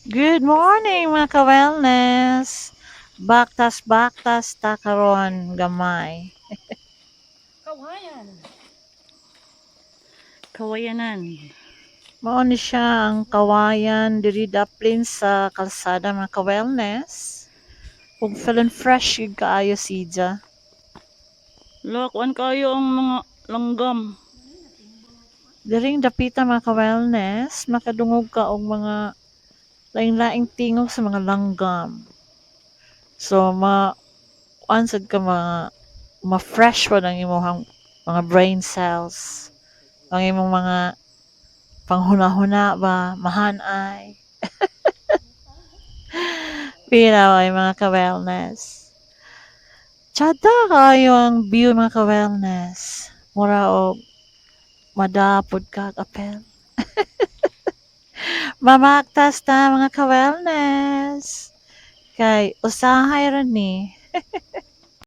Good morning mga ka-wellness. Baktas-baktas ta karon gamay. Kawayan. Kawayanan. Mao ni siya ang kawayan diri daplin sa kalsada mga ka-wellness. Ug feeling fresh gyud kaayo sidya. Lakuan kayo ang mga langgam. Diring dapita mga ka-wellness, makadungog ka og mga laing-laing tingog sa mga langgam. So ansad ka ma-fresh pa ang imong mga brain cells. Ang imong mga panghuna-huna ba, mahanay. Pinaw ay mga ka-wellness. Tsada kayo ang view mga ka-wellness. Mura o madapod ka kapel. Mamaktas ta mga ka-wellness. Kay usahay ron ni.